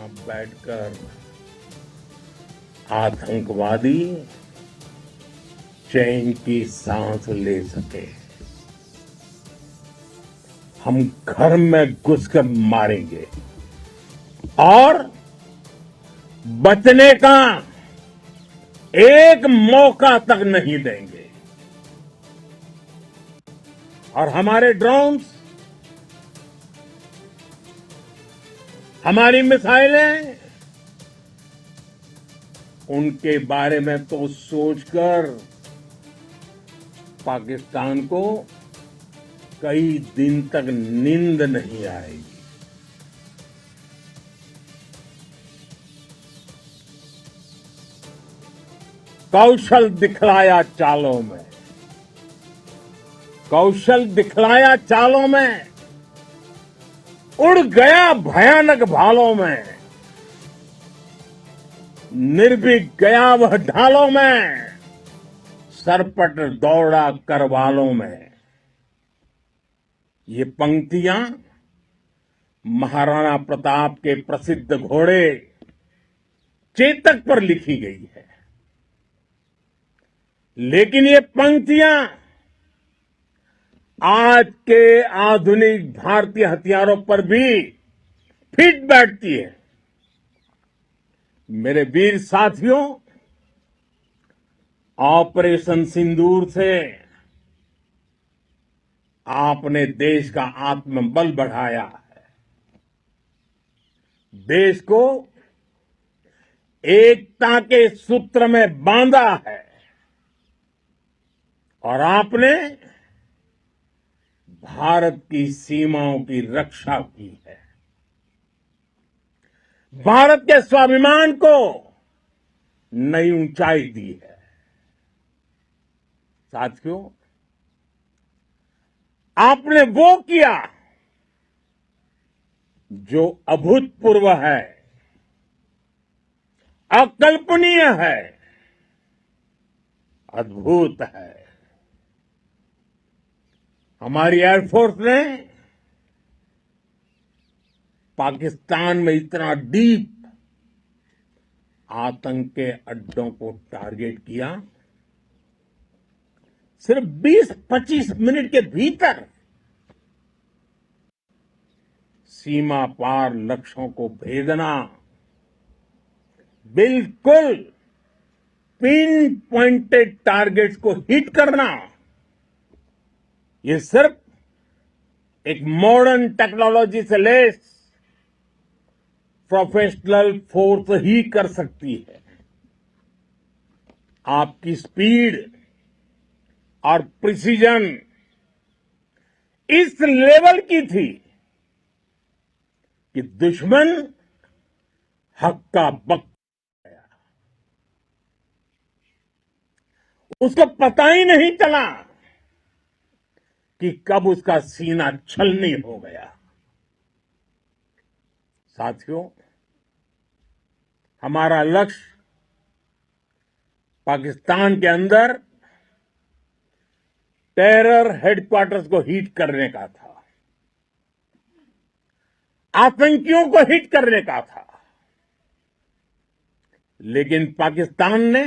वहां बैठकर आतंकवादी चैन की सांस ले सके। हम घर में घुसकर मारेंगे और बचने का एक मौका तक नहीं देंगे। और हमारे ड्रोन्स, हमारी मिसाइलें, उनके बारे में तो सोचकर पाकिस्तान को कई दिन तक नींद नहीं आएगी। कौशल दिखलाया चालों में, कौशल दिखलाया चालों में, उड़ गया भयानक भालों में, निर्भीक गया वह ढालों में, सरपट दौड़ा करवालों में। ये पंक्तियां महाराणा प्रताप के प्रसिद्ध घोड़े चेतक पर लिखी गई है। लेकिन ये पंक्तियां आज के आधुनिक भारतीय हथियारों पर भी फिट बैठती है। मेरे वीर साथियों, ऑपरेशन सिंदूर से आपने देश का आत्मबल बढ़ाया है, देश को एकता के सूत्र में बांधा है और आपने भारत की सीमाओं की रक्षा की है। भारत के स्वाभिमान को नई ऊंचाई दी है। साथियों, आपने वो किया जो अभूतपूर्व है, अकल्पनीय है, अद्भुत है। हमारी एयरफोर्स ने पाकिस्तान में इतना डीप आतंक के अड्डों को टारगेट किया। सिर्फ 20-25 मिनट के भीतर सीमा पार लक्ष्यों को भेदना, बिल्कुल पिन पॉइंटेड टारगेट्स को हिट करना, ये सिर्फ एक मॉडर्न टेक्नोलॉजी से लेस प्रोफेशनल फोर्स ही कर सकती है। आपकी स्पीड और प्रिसीजन इस लेवल की थी कि दुश्मन हक्का बक्का गया। उसको पता ही नहीं चला कि कब उसका सीना छलनी हो गया। साथियों, हमारा लक्ष्य पाकिस्तान के अंदर टेरर हेडक्वार्टर्स को हिट करने का था, आतंकियों को हिट करने का था। लेकिन पाकिस्तान ने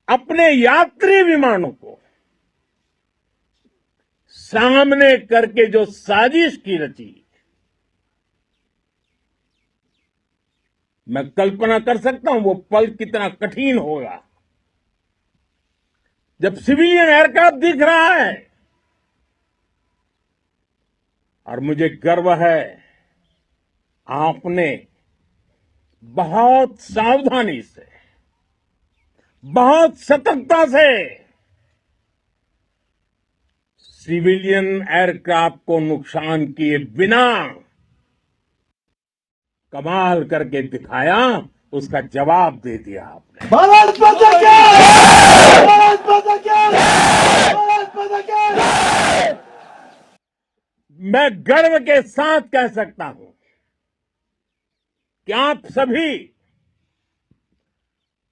अपने यात्री विमानों को सामने करके जो साजिश की रची, मैं कल्पना कर सकता हूं वो पल कितना कठिन होगा जब सिविलियन एयरक्राफ्ट दिख रहा है। और मुझे गर्व है, आपने बहुत सावधानी से, बहुत सतर्कता से सिविलियन एयरक्राफ्ट को नुकसान किए बिना कमाल करके दिखाया, उसका जवाब दे दिया आपने। भारत माता की! भारत माता की! भारत माता की! मैं गर्व के साथ कह सकता हूं कि आप सभी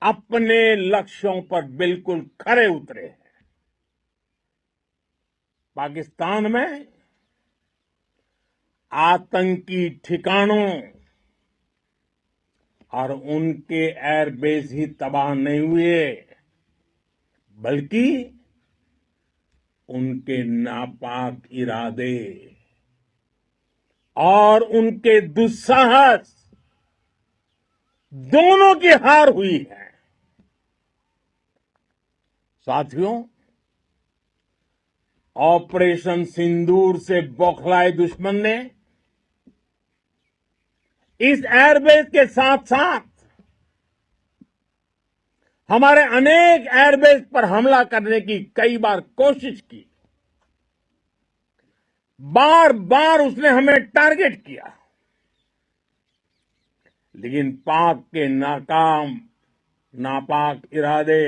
अपने लक्ष्यों पर बिल्कुल खरे उतरे हैं। पाकिस्तान में आतंकी ठिकानों और उनके एयरबेस ही तबाह नहीं हुए, बल्कि उनके नापाक इरादे और उनके दुस्साहस दोनों की हार हुई है। साथियों, ऑपरेशन सिंदूर से बौखलाए दुश्मन ने इस एयरबेस के साथ साथ हमारे अनेक एयरबेस पर हमला करने की कई बार कोशिश की। बार बार उसने हमें टारगेट किया, लेकिन पाक के नापाक इरादे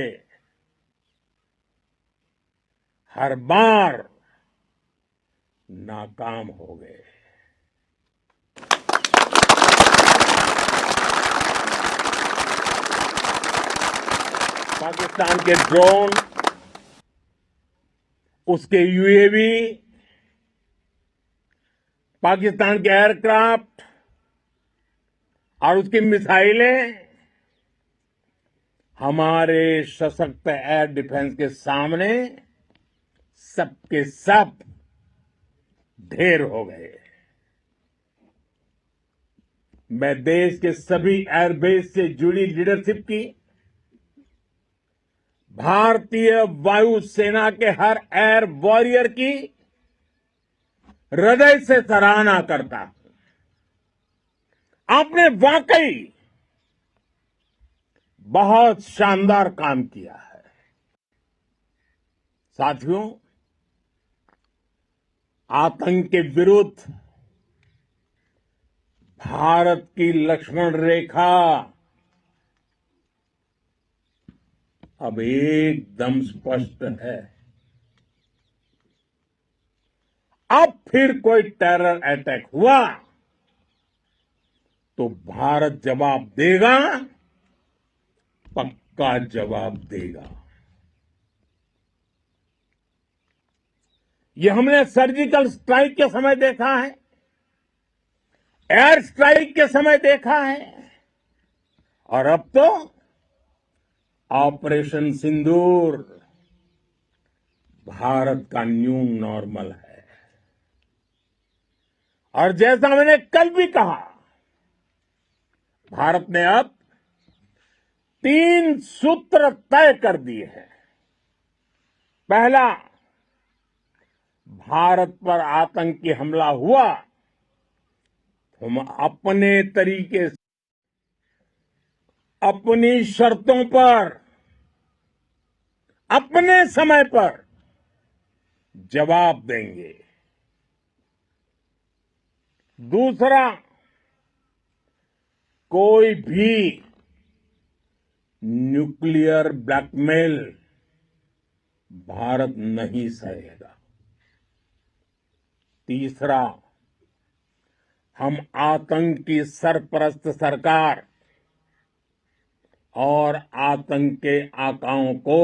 हर बार नाकाम हो गए। पाकिस्तान के ड्रोन, उसके यूएवी, पाकिस्तान के एयरक्राफ्ट और उसकी मिसाइलें हमारे सशक्त एयर डिफेंस के सामने सबके सब ढेर हो गए। मैं देश के सभी एयरबेस से जुड़ी लीडरशिप की, भारतीय वायुसेना के हर एयर वॉरियर की हृदय से सराहना करता हूं। आपने वाकई बहुत शानदार काम किया है। साथियों, आतंक के विरुद्ध भारत की लक्ष्मण रेखा अब एकदम स्पष्ट है। अब फिर कोई टेरर अटैक हुआ तो भारत जवाब देगा, पक्का जवाब देगा। ये हमने सर्जिकल स्ट्राइक के समय देखा है, एयर स्ट्राइक के समय देखा है, और अब तो ऑपरेशन सिंदूर भारत का न्यू नॉर्मल है। और जैसा मैंने कल भी कहा, भारत ने अब 3 सूत्र तय कर दिए हैं। पहला, भारत पर आतंकी हमला हुआ, हम अपने तरीके से, अपनी शर्तों पर, अपने समय पर जवाब देंगे। दूसरा, कोई भी न्यूक्लियर ब्लैकमेल भारत नहीं सहेगा। तीसरा, हम आतंक की सरपरस्त सरकार और आतंक के आकाओं को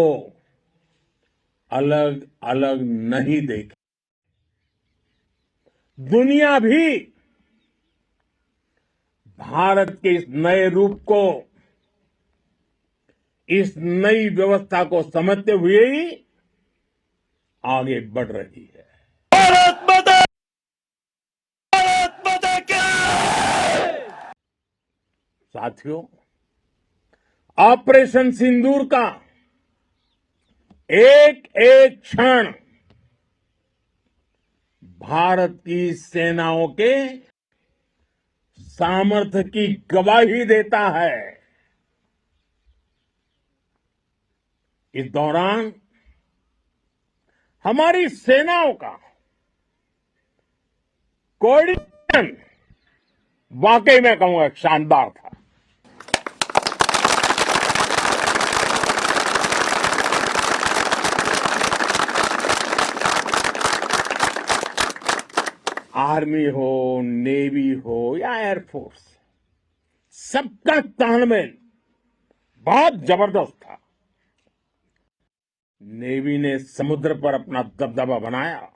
अलग अलग नहीं देखें। दुनिया भी भारत के इस नए रूप को, इस नई व्यवस्था को समझते हुए ही आगे बढ़ रही है। भारत माता की साथियों, ऑपरेशन सिंदूर का एक एक क्षण भारत की सेनाओं के सामर्थ्य की गवाही देता है। इस दौरान हमारी सेनाओं का कोऑर्डिनेशन वाकई में कहूंगा शानदार था। आर्मी हो, नेवी हो या एयरफोर्स, सबका तालमेल बहुत जबरदस्त था। नेवी ने समुद्र पर अपना दबदबा बनाया,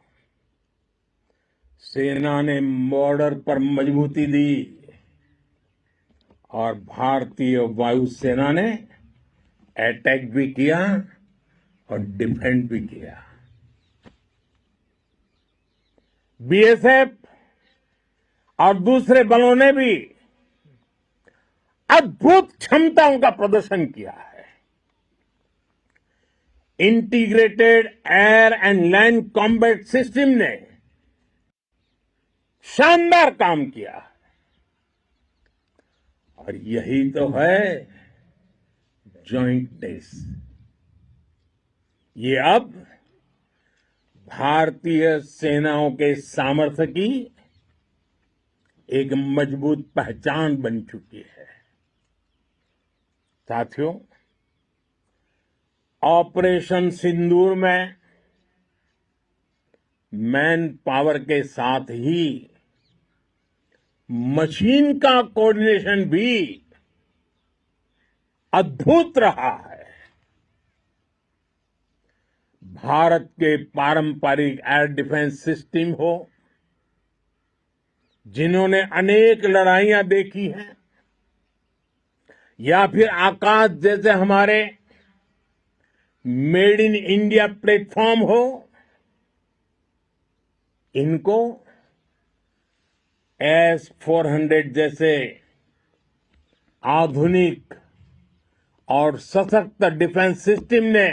सेना ने बॉर्डर पर मजबूती दी और भारतीय वायुसेना ने अटैक भी किया और डिफेंड भी किया। बीएसएफ और दूसरे बलों ने भी अद्भुत क्षमताओं का प्रदर्शन किया है। Integrated air and land combat system ने शानदार काम किया है। और यही तो है जॉइंटनेस। ये अब भारतीय सेनाओं के सामर्थ्य की एक मजबूत पहचान बन चुकी है। साथियों, ऑपरेशन सिंदूर में मैन पावर के साथ ही मशीन का कोऑर्डिनेशन भी अद्भुत रहा है। भारत के पारंपरिक एयर डिफेंस सिस्टम हो, जिन्होंने अनेक लड़ाइयां देखी हैं, या फिर आकाश जैसे हमारे मेड इन इंडिया प्लेटफॉर्म हो, इनको S-400 जैसे आधुनिक और सशक्त डिफेंस सिस्टम ने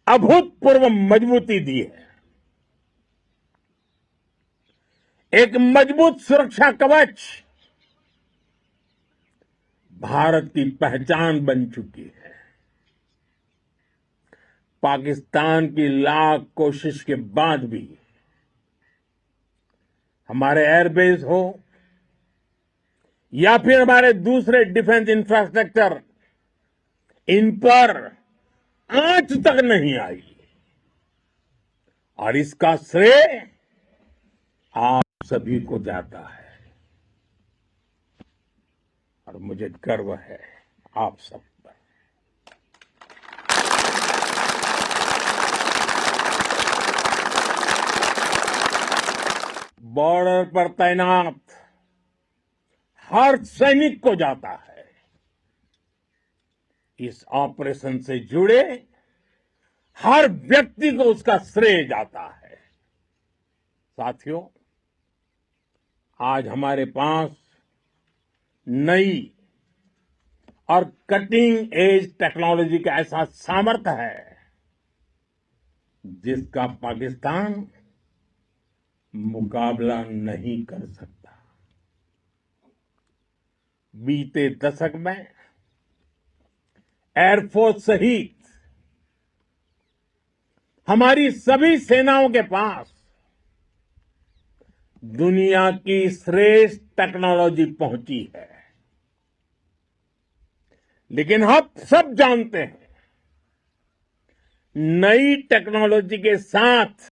अभूतपूर्व मजबूती दी है। एक मजबूत सुरक्षा कवच भारत की पहचान बन चुकी है। पाकिस्तान की लाख कोशिश के बाद भी हमारे एयरबेस हो या फिर हमारे दूसरे डिफेंस इंफ्रास्ट्रक्चर, इन पर आंच तक नहीं आई। और इसका श्रेय आप सभी को जाता है। और मुझे गर्व है आप सब पर। बॉर्डर पर तैनात हर सैनिक को जाता है। इस ऑपरेशन से जुड़े हर व्यक्ति को उसका श्रेय जाता है। साथियों, आज हमारे पास नई और कटिंग एज टेक्नोलॉजी का ऐसा सामर्थ्य है जिसका पाकिस्तान मुकाबला नहीं कर सकता। बीते दशक में एयरफोर्स सहित हमारी सभी सेनाओं के पास दुनिया की श्रेष्ठ टेक्नोलॉजी पहुंची है। लेकिन हम सब जानते हैं, नई टेक्नोलॉजी के साथ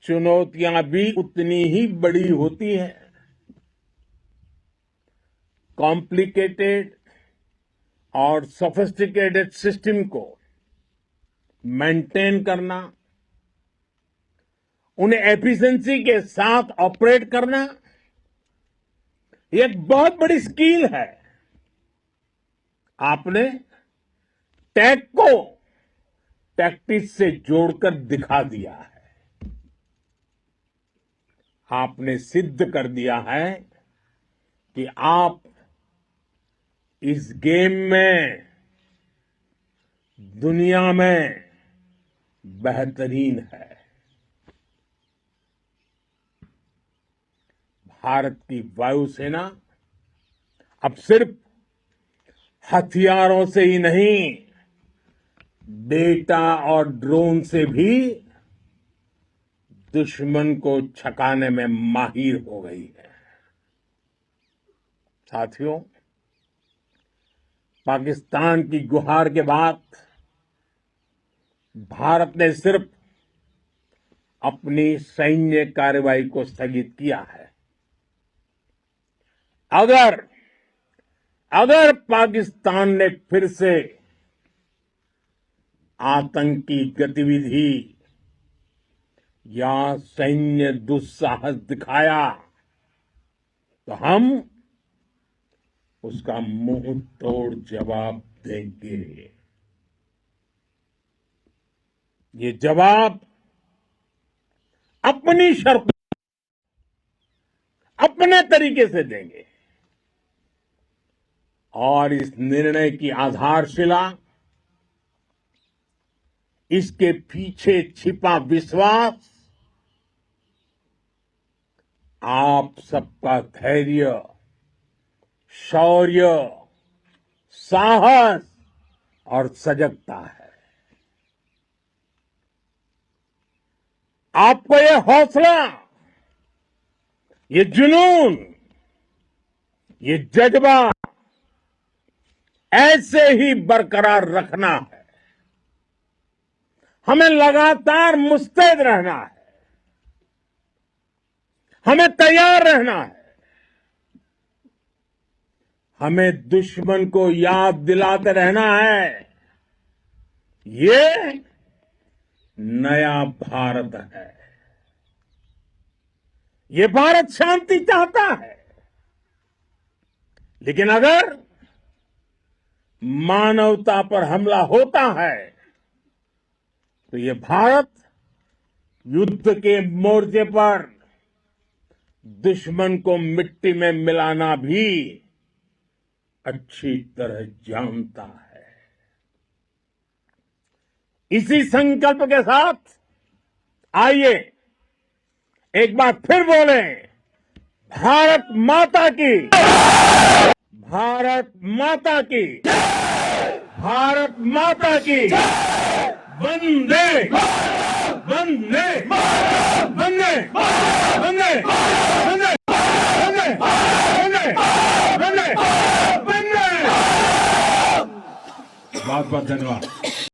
चुनौतियां भी उतनी ही बड़ी होती हैं। कॉम्प्लिकेटेड और सोफिस्टिकेटेड सिस्टम को मेंटेन करना, उन्हें एफिशिएंसी के साथ ऑपरेट करना, ये एक बहुत बड़ी स्किल है। आपने टेक को टैक्टिक्स से जोड़कर दिखा दिया है। आपने सिद्ध कर दिया है कि आप इस गेम में दुनिया में बेहतरीन है। भारत की वायुसेना अब सिर्फ हथियारों से ही नहीं, डेटा और ड्रोन से भी दुश्मन को छकाने में माहिर हो गई है। साथियों, पाकिस्तान की गुहार के बाद भारत ने सिर्फ अपनी सैन्य कार्रवाई को स्थगित किया है। अगर पाकिस्तान ने फिर से आतंकी गतिविधि या सैन्य दुस्साहस दिखाया तो हम उसका मुंह तोड़ जवाब देंगे। ये जवाब अपनी शर्त, अपने तरीके से देंगे। और इस निर्णय की आधारशिला, इसके पीछे छिपा विश्वास आप सबका धैर्य, शौर्य, साहस और सजगता है। आपको ये हौसला, ये जुनून, ये जज्बा ऐसे ही बरकरार रखना है। हमें लगातार मुस्तैद रहना है, हमें तैयार रहना है। हमें दुश्मन को याद दिलाते रहना है, ये नया भारत है। ये भारत शांति चाहता है, लेकिन अगर मानवता पर हमला होता है तो ये भारत युद्ध के मोर्चे पर दुश्मन को मिट्टी में मिलाना भी अच्छी तरह जानता है। इसी संकल्प के साथ आइए एक बार फिर बोले, भारत माता की, भारत माता की, भारत माता की, वंदे वंदे वंदे वंदे वंदे वंदे वंदे वंदे वंदे। बहुत बहुत धन्यवाद।